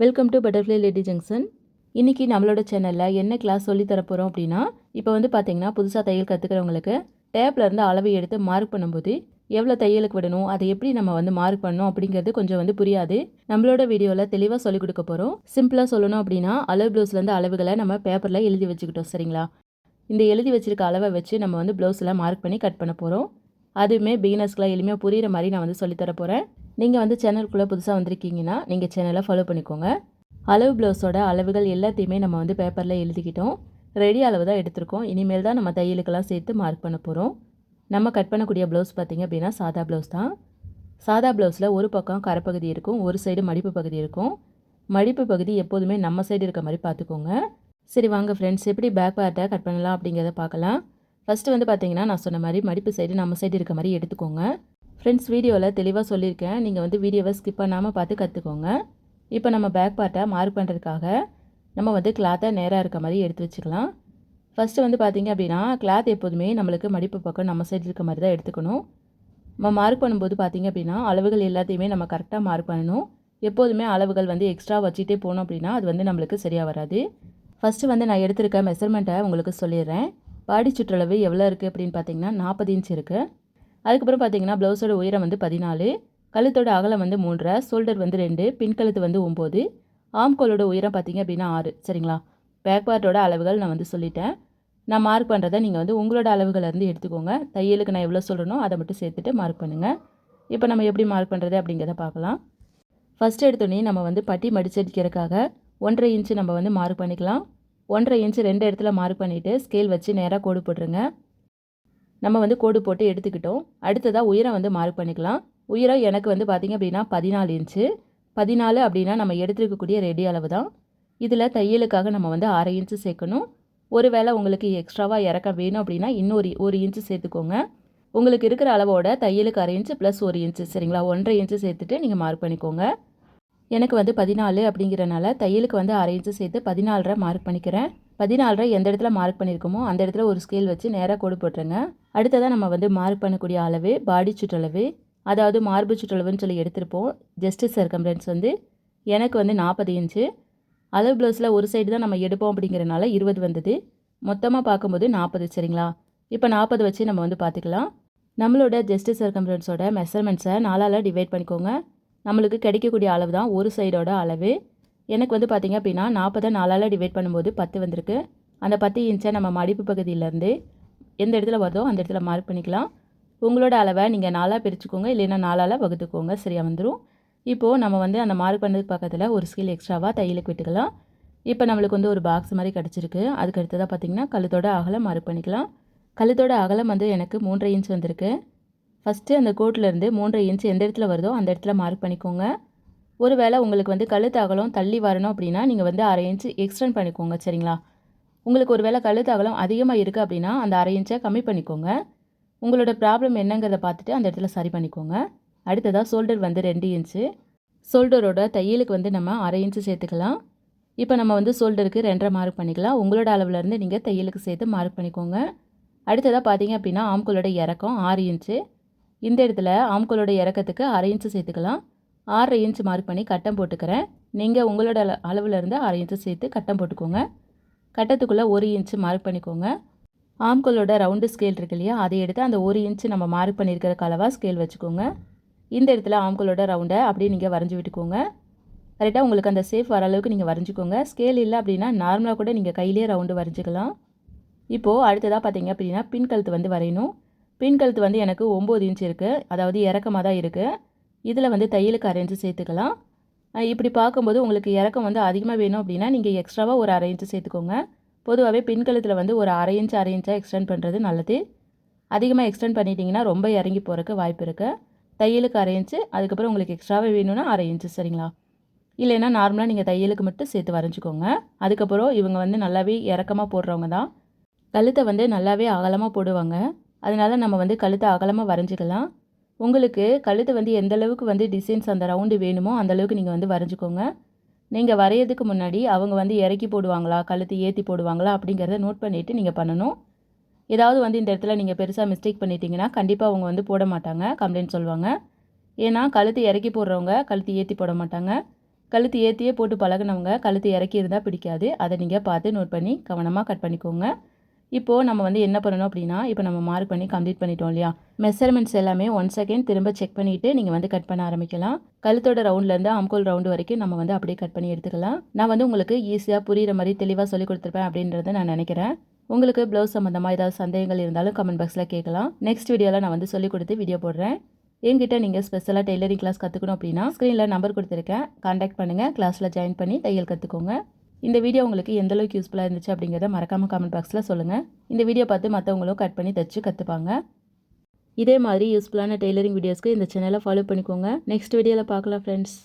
Welcome to butterfly lady junction. இன்றைக்கி நம்மளோட சேனலில் என்ன கிளாஸ் சொல்லி தரப்போகிறோம் அப்படின்னா, இப்போ வந்து பார்த்திங்கன்னா புதுசாக தையல் கற்றுக்கிறவங்களுக்கு டேப்லேருந்து அளவை எடுத்து மார்க் பண்ணும்போது எவ்வளோ தையலுக்கு விடணும், அதை எப்படி நம்ம வந்து மார்க் பண்ணணும் அப்படிங்கிறது கொஞ்சம் வந்து புரியாது. நம்மளோட வீடியோவில் தெளிவாக சொல்லிக் கொடுக்க போகிறோம். சிம்பிளாக சொல்லணும் அப்படின்னா, அளவு ப்ளவுஸ்லேருந்து அளவுகளை நம்ம பேப்பரில் எழுதி வச்சுக்கிட்டோம், சரிங்களா? இந்த எழுதி வச்சுருக்க அளவை வச்சு நம்ம வந்து ப்ளவுஸில் மார்க் பண்ணி கட் பண்ண போகிறோம். அதுவுமே பிகினர்ஸ்க்குலாம் எளிமையாக புரிகிற மாதிரி நான் வந்து சொல்லித்தர போகிறேன். நீங்கள் வந்து சேனலுக்குள்ளே புதுசாக வந்திருக்கீங்கன்னா நீங்கள் சேனலை ஃபாலோ பண்ணிக்கோங்க. அளவு ப்ளவுஸோட அளவுகள் எல்லாத்தையுமே நம்ம வந்து பேப்பரில் எழுதிக்கிட்டோம். ரெடி அளவு தான் எடுத்திருக்கோம். இனிமேல் தான் நம்ம தையலுக்கெல்லாம் சேர்த்து மார்க் பண்ண போகிறோம். நம்ம கட் பண்ணக்கூடிய ப்ளவுஸ் பார்த்திங்க அப்படின்னா சாதா ப்ளவுஸ் தான். சாதா ப்ளவுஸில் ஒரு பக்கம் கரைப்பகுதி இருக்கும், ஒரு சைடு மடிப்பு பகுதி இருக்கும். மடிப்பு பகுதி எப்போதுமே நம்ம சைடு இருக்க மாதிரி பார்த்துக்கோங்க. சரி வாங்க ஃப்ரெண்ட்ஸ், எப்படி பேக் பார்ட்டை கட் பண்ணலாம் அப்படிங்கிறத பார்க்கலாம். ஃபஸ்ட்டு வந்து பார்த்திங்கன்னா நான் சொன்ன மாதிரி மடிப்பு சைடு நம்ம சைடு இருக்க மாதிரி எடுத்துக்கோங்க. ஃப்ரெண்ட்ஸ், வீடியோவில் தெளிவாக சொல்லியிருக்கேன். நீங்கள் வந்து வீடியோவை ஸ்கிப் பண்ணாமல் பார்த்து கற்றுக்கோங்க. இப்போ நம்ம பேக் பார்ட்டை மார்க் பண்ணுறதுக்காக நம்ம வந்து கிளாத்தை நேராக இருக்க மாதிரி எடுத்து வச்சுக்கலாம். ஃபஸ்ட்டு வந்து பார்த்திங்க அப்படின்னா கிளாத் எப்போதுமே நம்மளுக்கு மடிப்பு பக்கம் நம்ம சைடு இருக்க மாதிரி தான் எடுத்துக்கணும். நம்ம மார்க் பண்ணும்போது பார்த்திங்க அப்படின்னா அளவுகள் எல்லாத்தையுமே நம்ம கரெக்டாக மார்க் பண்ணணும். எப்போதுமே அளவுகள் வந்து எக்ஸ்ட்ரா வச்சுட்டே போனோம் அப்படின்னா அது வந்து நம்மளுக்கு சரியாக வராது. ஃபஸ்ட்டு வந்து நான் எடுத்திருக்க மெஷர்மெண்ட்டை உங்களுக்கு சொல்லிடுறேன். பாடி சுற்றளவு எவ்வளோ இருக்குது அப்படின்னு பார்த்திங்கன்னா 40 இன்ச் இருக்குது. அதுக்கப்புறம் பார்த்திங்கன்னா ப்ளவுஸோட உயரம் வந்து 14, கழுத்தோட அகலம் வந்து 3, ஷோல்டர் வந்து 2, பின் கழுத்து வந்து 9, ஆம்கோலோட உயரம் பார்த்திங்க அப்படின்னா 6, சரிங்களா? பேக் பார்ட்டோட அளவுகள் நான் வந்து சொல்லிட்டேன். நான் மார்க் பண்ணுறதை நீங்கள் வந்து உங்களோட அளவுகளிலேருந்து எடுத்துக்கோங்க. தையலுக்கு நான் எவ்வளோ சொல்கிறனோ அதை மட்டும் சேர்த்துட்டு மார்க் பண்ணுங்கள். இப்போ நம்ம எப்படி மார்க் பண்ணுறது அப்படிங்கிறத பார்க்கலாம். ஃபஸ்ட்டு எடுத்தோடனே நம்ம வந்து பட்டி மடிச்சடிக்கிறதுக்காக 1.5 இன்ச்சு நம்ம வந்து மார்க் பண்ணிக்கலாம். 1.5 இன்ச்சு 2 இடத்துல மார்க் பண்ணிவிட்டு ஸ்கேல் வச்சு நேராக கோடு போட்டுருங்க. நம்ம வந்து கோடு போட்டு எடுத்துக்கிட்டோம். அடுத்ததாக உயரம் வந்து மார்க் பண்ணிக்கலாம். உயரம் எனக்கு வந்து பார்த்திங்க அப்படின்னா 14 இன்ச்சு. 14 அப்படின்னா நம்ம எடுத்துருக்கக்கூடிய ரெடி அளவு தான். இதில் தையலுக்காக நம்ம வந்து 1/2 இன்ச்சு சேர்க்கணும். ஒருவேளை உங்களுக்கு எக்ஸ்ட்ராவாக இறக்க வேணும் அப்படின்னா இன்னொரு 1 இன்ச்சு சேர்த்துக்கோங்க. உங்களுக்கு இருக்கிற அளவோட தையலுக்கு 1/2 இன்ச்சு ப்ளஸ் 1 இன்ச்சு, சரிங்களா? 1.5 இன்ச்சு சேர்த்துட்டு நீங்கள் மார்க் பண்ணிக்கோங்க. எனக்கு வந்து 14 அப்படிங்கிறனால தையலுக்கு வந்து 1/2 இன்ச்சு சேர்த்து 14.5 மார்க் பண்ணிக்கிறேன். 14.5 எந்த இடத்துல மார்க் பண்ணியிருக்கோமோ அந்த இடத்துல ஒரு ஸ்கேல் வச்சு நேராக கோடு போட்டுருங்க. அடுத்ததாக நம்ம வந்து மார்க் பண்ணக்கூடிய அளவு பாடி சுற்றளவு, அதாவது மார்பு சுற்றளவுன்னு சொல்லி எடுத்திருப்போம். ஜஸ்ட் சர்க்கம்ஃபரன்ஸ் வந்து எனக்கு வந்து 40 இன்ச்சு. அளவு ப்ளவுஸில் ஒரு சைடு தான் நம்ம எடுப்போம் அப்படிங்கிறனால 20 வந்தது. மொத்தமாக பார்க்கும்போது 40, சரிங்களா? இப்போ 40 வச்சு நம்ம வந்து பார்த்துக்கலாம். நம்மளோட ஜஸ்ட் சர்க்கம்ஃபரன்ஸோட மெஷர்மெண்ட்ஸை 4ஆல் டிவைட் பண்ணிக்கோங்க. நம்மளுக்கு கிடைக்கக்கூடிய அளவு தான் ஒரு சைடோட அளவு. எனக்கு வந்து பார்த்திங்க அப்படின்னா 40 4ஆல் டிவைட் பண்ணும்போது 10 வந்திருக்கு. அந்த 10 இன்ச்சை நம்ம மடிப்பு பகுதியிலேருந்து எந்த இடத்துல வருதோ அந்த இடத்துல மார்க் பண்ணிக்கலாம். உங்களோட அளவை நீங்கள் 4ஆக பிரிச்சுக்கோங்க, இல்லைன்னா 4ஆல் வகுத்துக்கோங்க, சரியாக வந்துடும். இப்போது நம்ம வந்து அந்த மார்க் பண்ணதுக்கு பக்கத்தில் ஒரு ஸ்கேல் எக்ஸ்ட்ராவாக தையலுக்கு விட்டுக்கலாம். இப்போ நம்மளுக்கு வந்து ஒரு பாக்ஸ் மாதிரி கிடச்சிருக்கு. அதுக்கு அடுத்ததாக பார்த்திங்கன்னா கழுத்தோட அகலம் மார்க் பண்ணிக்கலாம். கழுத்தோட அகலம் வந்து எனக்கு 3.5 இன்ச் வந்திருக்கு. ஃபஸ்ட்டு அந்த கோட்டிலேருந்து 3.5 இன்ச் எந்த இடத்துல வருதோ அந்த இடத்துல மார்க் பண்ணிக்கோங்க. ஒருவேளை உங்களுக்கு வந்து கழுத்து அகலம் தள்ளி வரணும் அப்படின்னா நீங்கள் வந்து 1/2 இன்ச்சு எக்ஸ்டெண்ட் பண்ணிக்கோங்க, சரிங்களா? உங்களுக்கு ஒரு வேளை கழுத்து அகலம் அதிகமாக இருக்குது அப்படின்னா அந்த 1/2 இன்ச்சை கம்மி பண்ணிக்கோங்க. உங்களோட ப்ராப்ளம் என்னங்கிறத பார்த்துட்டு அந்த இடத்துல சரி பண்ணிக்கோங்க. அடுத்ததாக ஷோல்டர் வந்து 2 இன்ச்சு. ஷோல்டரோட தையலுக்கு வந்து நம்ம 1/2 இன்ச்சு சேர்த்துக்கலாம். இப்போ நம்ம வந்து ஷோல்டருக்கு 2.5 மார்க் பண்ணிக்கலாம். உங்களோட அளவுலேருந்து நீங்கள் தையலுக்கு சேர்த்து மார்க் பண்ணிக்கோங்க. அடுத்ததாக பார்த்தீங்க அப்படின்னா ஆம்கோலோட இறக்கம் 6 இன்ச்சு. இந்த இடத்துல ஆம்கோலோட இறக்கத்துக்கு 1/2 இன்ச்சு சேர்த்துக்கலாம். 6.5 இன்ச்சு மார்க் பண்ணி கட்டம் போட்டுக்கிறேன். நீங்கள் உங்களோட அளவுலேருந்து 1/2 இன்ச்சு சேர்த்து கட்டம் போட்டுக்கோங்க. கட்டத்துக்குள்ளே 1 இன்ச்சு மார்க் பண்ணிக்கோங்க. ஆம்கோலோட ரவுண்டு ஸ்கேல் இருக்கு இல்லையா, அதை எடுத்து அந்த 1 இன்ச்சு நம்ம மார்க் பண்ணியிருக்கிற அளவாக ஸ்கேல் வச்சுக்கோங்க. இந்த இடத்துல ஆம்கோலோட ரவுண்டை அப்படியே நீங்கள் வரைஞ்சி விட்டுக்கோங்க. கரெக்டாக உங்களுக்கு அந்த சேஃப் வர அளவுக்கு நீங்கள் வரைஞ்சிக்கோங்க. ஸ்கேல் இல்லை அப்படின்னா நார்மலாக கூட நீங்கள் கையிலே ரவுண்டு வரைஞ்சிக்கலாம். இப்போது அடுத்ததாக பார்த்தீங்க அப்படின்னா பின் கழுத்து வந்து வரையணும். பின் கழுத்து வந்து எனக்கு 9 இன்ச் இருக்குது, அதாவது இறக்கமாக தான் இருக்குது. இதில் வந்து தையலுக்கு 1/2 இன்ச்சு சேர்த்துக்கலாம். இப்படி பார்க்கும்போது உங்களுக்கு இறக்கம் வந்து அதிகமாக வேணும் அப்படின்னா நீங்கள் எக்ஸ்ட்ராவாக ஒரு 1/2 இன்ச்சு சேர்த்துக்கோங்க. பொதுவாகவே பின் கழுத்தில் வந்து ஒரு 1/2 இன்ச் 1/2 இன்ச்சாக எக்ஸ்டெண்ட் பண்ணுறது நல்லது. அதிகமாக எக்ஸ்டெண்ட் பண்ணிட்டீங்கன்னா ரொம்ப இறங்கி போகிறதுக்கு வாய்ப்பு இருக்குது. தையலுக்கு 1/2 இன்ச்சு, அதுக்கப்புறம் உங்களுக்கு எக்ஸ்ட்ராவே வேணும்னா 1/2 இன்ச்சு, சரிங்களா? இல்லைன்னா நார்மலாக நீங்கள் தையலுக்கு மட்டும் சேர்த்து வரைஞ்சிக்கோங்க. அதுக்கப்புறம் இவங்க வந்து நல்லாவே இறக்கமாக போடுறவங்க தான். கழுத்தை வந்து நல்லாவே அகலமாக போடுவாங்க. அதனால் நம்ம வந்து கழுத்தை அகலமாக வரைஞ்சிக்கலாம். உங்களுக்கு கழுத்து வந்து எந்த அளவுக்கு வந்து டிசைன்ஸ் அந்த ரவுண்டு வேணுமோ அந்தளவுக்கு நீங்கள் வந்து வரைஞ்சிக்கோங்க. நீங்கள் வரையிறதுக்கு முன்னாடி அவங்க வந்து இறக்கி போடுவாங்களா, கழுத்து ஏற்றி போடுவாங்களா அப்படிங்கிறத நோட் பண்ணிவிட்டு நீங்கள் பண்ணணும். ஏதாவது வந்து இந்த இடத்துல நீங்கள் பெருசாக மிஸ்டேக் பண்ணிட்டீங்கன்னா கண்டிப்பாக அவங்க வந்து போட மாட்டாங்க, கம்ப்ளைண்ட் சொல்லுவாங்க. ஏன்னா கழுத்து இறக்கி போடுறவங்க கழுத்து ஏற்றி போட மாட்டாங்க. கழுத்து ஏற்றியே போட்டு பழகினவங்க கழுத்து இறக்கி இருந்தால் பிடிக்காது. அதை நீங்கள் பார்த்து நோட் பண்ணி கவனமாக கட் பண்ணிக்கோங்க. இப்போது நம்ம வந்து என்ன பண்ணணும் அப்படின்னா, இப்போ நம்ம மார்க் பண்ணி கம்ப்ளீட் பண்ணிட்டோம் இல்லையா? மெஷர்மெண்ட்ஸ் எல்லாமே 1 செகண்ட் திரும்ப செக் பண்ணிவிட்டு நீங்கள் வந்து கட் பண்ண ஆரம்பிக்கலாம். கழுத்தோட ரவுண்ட்லேருந்து ஆம்கோல் ரவுண்டு வரைக்கும் நம்ம வந்து அப்படியே கட் பண்ணி எடுத்துக்கலாம். நான் வந்து உங்களுக்கு ஈஸியாக புரிகிற மாதிரி தெளிவாக சொல்லிக் கொடுத்துருப்பேன் அப்படின்றத நான் நினைக்கிறேன். உங்களுக்கு ப்ளவுஸ் சம்மந்தமாக ஏதாவது சந்தேகங்கள் இருந்தாலும் கமெண்ட் பாக்ஸில் கேட்கலாம். நெக்ஸ்ட் வீடியோவில் நான் வந்து சொல்லிக் கொடுத்து வீடியோ போடுறேன். என்கிட்ட நீங்கள் ஸ்பெஷலாக டெய்லரிங் கிளாஸ் கற்றுக்கணும் அப்படின்னா ஸ்க்ரீனில் நம்பர் கொடுத்துருக்கேன். கான்டாக்ட் பண்ணுங்கள். கிளாஸில் ஜாயின் பண்ணி தையல் கற்றுக்கோங்க. இந்த வீடியோ உங்களுக்கு எந்த அளவுக்கு யூஸ்ஃபுல்லாக இருந்துச்சு அப்படிங்கிறத மறக்காமல் கமெண்ட் பாக்ஸில் சொல்லுங்கள். இந்த வீடியோ பார்த்து மற்றவங்களும் கட் பண்ணி தைச்சு கற்றுப்பாங்க. இதே மாதிரி யூஸ்ஃபுல்லான டெய்லரிங் வீடியோஸ்க்கு இந்த சேனலை ஃபாலோ பண்ணிக்கோங்க. நெக்ஸ்ட் வீடியோவில் பார்க்கலாம் ஃப்ரெண்ட்ஸ்.